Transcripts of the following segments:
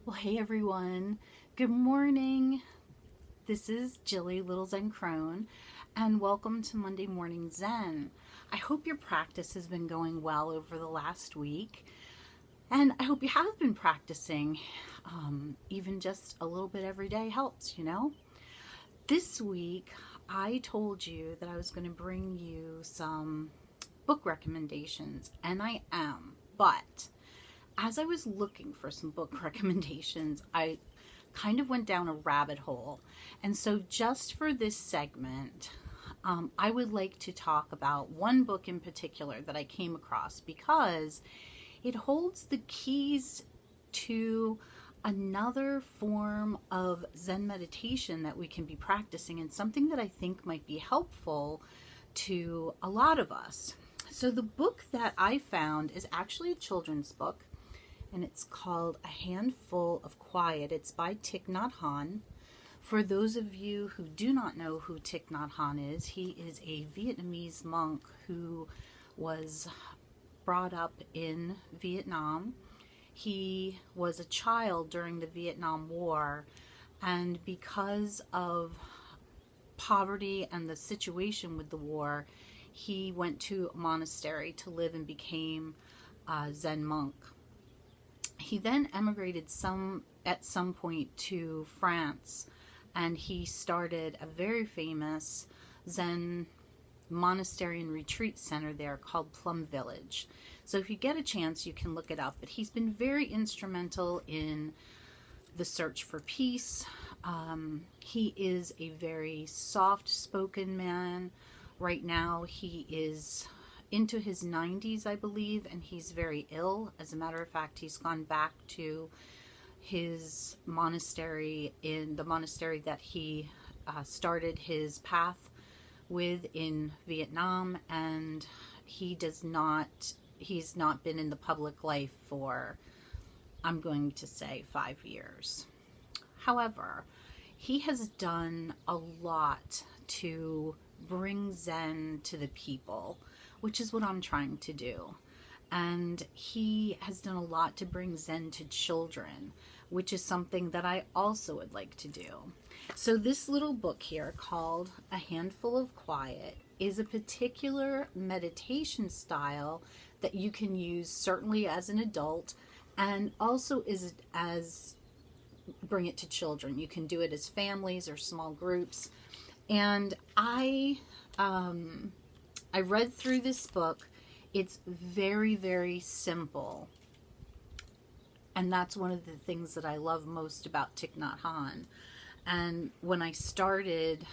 Well, hey everyone. Good morning. This is Jilly Little Zen Crone, and welcome to Monday Morning Zen. I hope your practice has been going well over the last week, and I hope you have been practicing. Even just a little bit every day helps. This week, I told you that I was going to bring you some book recommendations, and I am, but as I was looking for some book recommendations, I kind of went down a rabbit hole. And so, just for this segment, I would like to talk about one book in particular that I came across because it holds the keys to another form of Zen meditation that we can be practicing, and something that I think might be helpful to a lot of us. So, the book that I found is actually a children's book, and it's called A Handful of Quiet. It's by Thich Nhat Hanh. For those of you who do not know who Thich Nhat Hanh is, he is a Vietnamese monk who was brought up in Vietnam. He was a child during the Vietnam War, and because of poverty and the situation with the war, he went to a monastery to live and became a Zen monk. He then emigrated at some point to France, and he started a very famous Zen monastery and retreat center there called Plum Village. So if you get a chance, you can look it up. But he's been very instrumental in the search for peace. He is a very soft-spoken man. Right now, he is into his 90s, I believe, and he's very ill. As a matter of fact, he's gone back to his monastery, in the monastery that he started his path with in Vietnam, and he's not been in the public life for, I'm going to say, 5 years. However, he has done a lot to bring Zen to the people, which is what I'm trying to do. And he has done a lot to bring Zen to children, which is something that I also would like to do. So this little book here called A Handful of Quiet is a particular meditation style that you can use certainly as an adult, and also as bring it to children. You can do it as families or small groups. And I read through this book. It's very, very simple. And that's one of the things that I love most about Thich Nhat Hanh. And when I started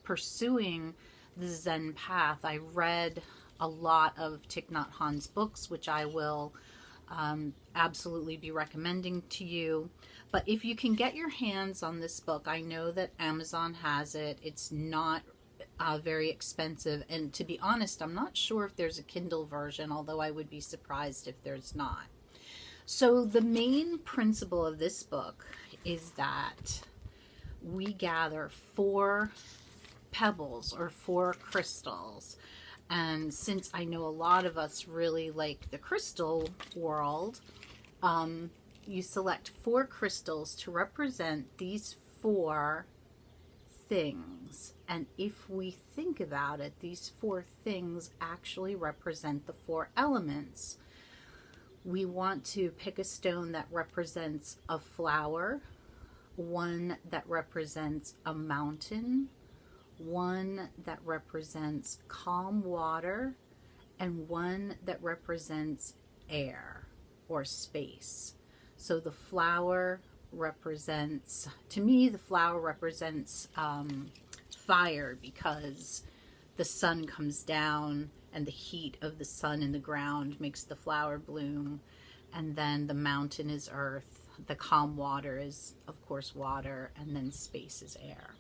pursuing the Zen path, I read a lot of Thich Nhat Hanh's books, which I will absolutely be recommending to you. But if you can get your hands on this book, I know that Amazon has it. It's not very expensive, and to be honest, I'm not sure if there's a Kindle version, although I would be surprised if there's not. So the main principle of this book is that we gather 4 pebbles or 4 crystals. And since I know a lot of us really like the crystal world, you select 4 crystals to represent these 4 things. And if we think about it, these 4 things actually represent the 4 elements. We want to pick a stone that represents a flower, one that represents a mountain, one that represents calm water, and one that represents air or space. So the flower represents, to me, the flower represents fire, because the sun comes down and the heat of the sun in the ground makes the flower bloom. And then the mountain is earth, the calm water is, of course, water, and then space is air.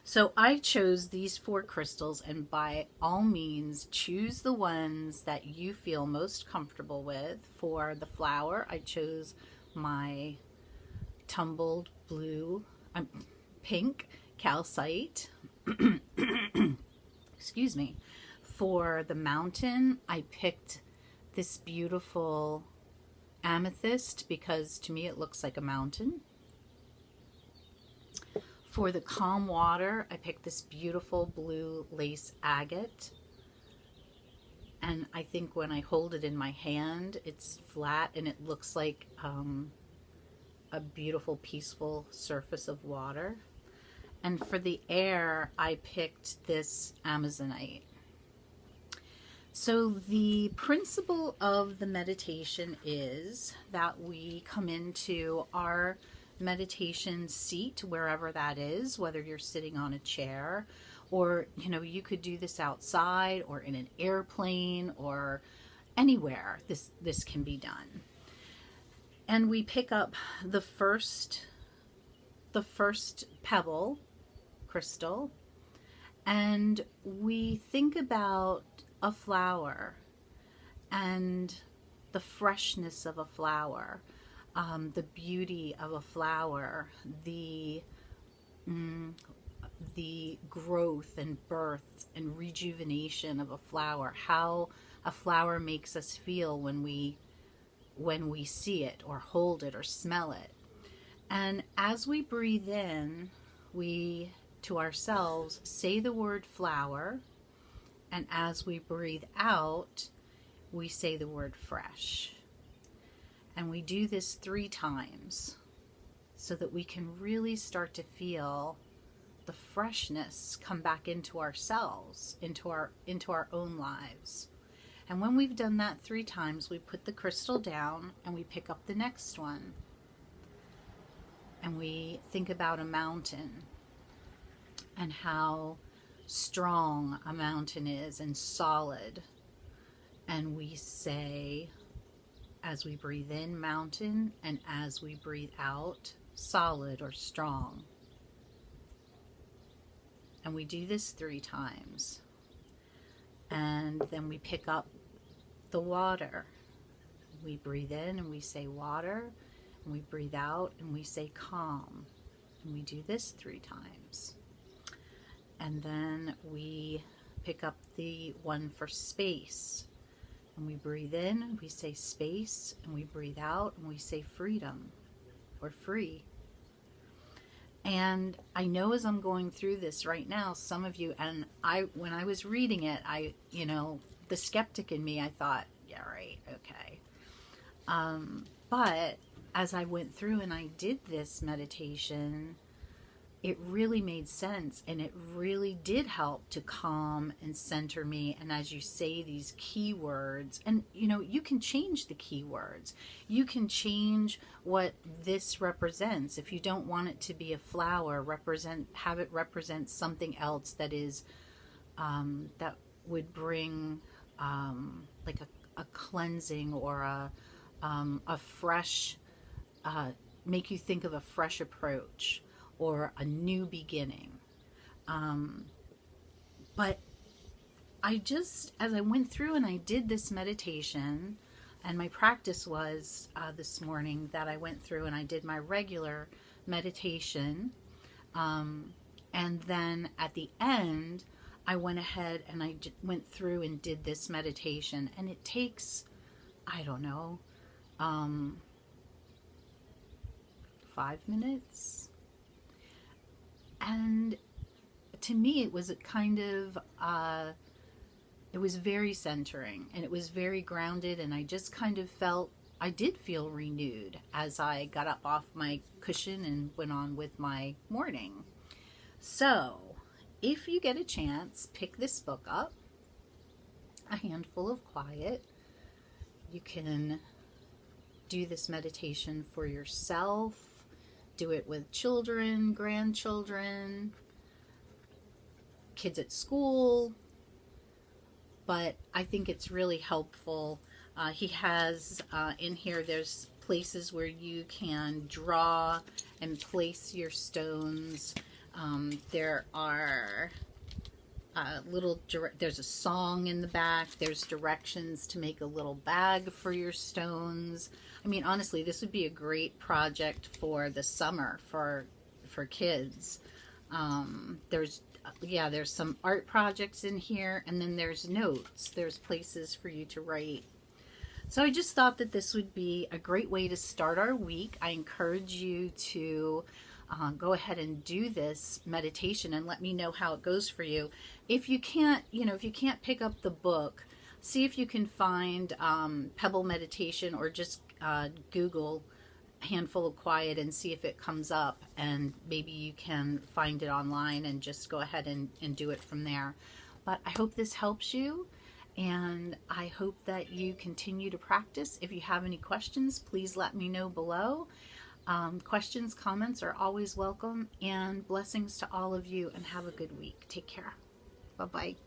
So I chose these 4 crystals, and by all means, choose the ones that you feel most comfortable with. For the flower, I chose my tumbled pink calcite. Excuse me. For the mountain, I picked this beautiful amethyst because to me it looks like a mountain. For the calm water, I picked this beautiful blue lace agate. And I think when I hold it in my hand, it's flat and it looks like a beautiful, peaceful surface of water. And for the air, I picked this Amazonite. So the principle of the meditation is that we come into our meditation seat, wherever that is, whether you're sitting on a chair or, you could do this outside or in an airplane or anywhere this can be done. And we pick up the first pebble crystal, and we think about a flower and the freshness of a flower, the beauty of a flower, the growth and birth and rejuvenation of a flower, how a flower makes us feel when we see it or hold it or smell it. And as we breathe in, we to ourselves say the word flower, and as we breathe out, we say the word fresh. And we do this 3 times so that we can really start to feel the freshness come back into ourselves, into our own lives. And when we've done that 3 times, we put the crystal down and we pick up the next one. And we think about a mountain and how strong a mountain is and solid. And we say, as we breathe in, mountain, and as we breathe out, solid or strong. And we do this 3 times. And then we pick up the water. We breathe in and we say water, and we breathe out and we say calm. And we do this 3 times. And then we pick up the one for space. And we breathe in and we say space, and we breathe out and we say freedom or free. And I know as I'm going through this right now, some of you, and when I was reading it, the skeptic in me, I thought, yeah, right, okay. But as I went through and I did this meditation, it really made sense, and it really did help to calm and center me. And as you say these keywords, and you can change the keywords, you can change what this represents. If you don't want it to be a flower, have it represent something else that is that would bring like a cleansing or a fresh, make you think of a fresh approach or a new beginning. But as I went through and I did this meditation, and my practice was this morning that I went through and I did my regular meditation, and then at the end I went ahead and I went through and did this meditation, and it takes, I don't know, 5 minutes. And to me, it was a kind of, it was very centering, and it was very grounded, and I just kind of I did feel renewed as I got up off my cushion and went on with my morning. So, if you get a chance, pick this book up, A Handful of Quiet. You can do this meditation for yourself. Do it with children, grandchildren, kids at school, but I think it's really helpful. He has in here, there's places where you can draw and place your stones. There are there's a song in the back. There's directions to make a little bag for your stones. I mean, honestly, this would be a great project for the summer for kids. There's some art projects in here, and then there's notes. There's places for you to write. So I just thought that this would be a great way to start our week. I encourage you to go ahead and do this meditation and let me know how it goes for you. If you can't, if you can't pick up the book, see if you can find Pebble meditation, or just Google handful of quiet and see if it comes up, and maybe you can find it online and just go ahead and do it from there. But I hope this helps you, and I hope that you continue to practice. If you have any questions, please let me know below. Questions, comments are always welcome, and blessings to all of you, and have a good week. Take care. Bye-bye.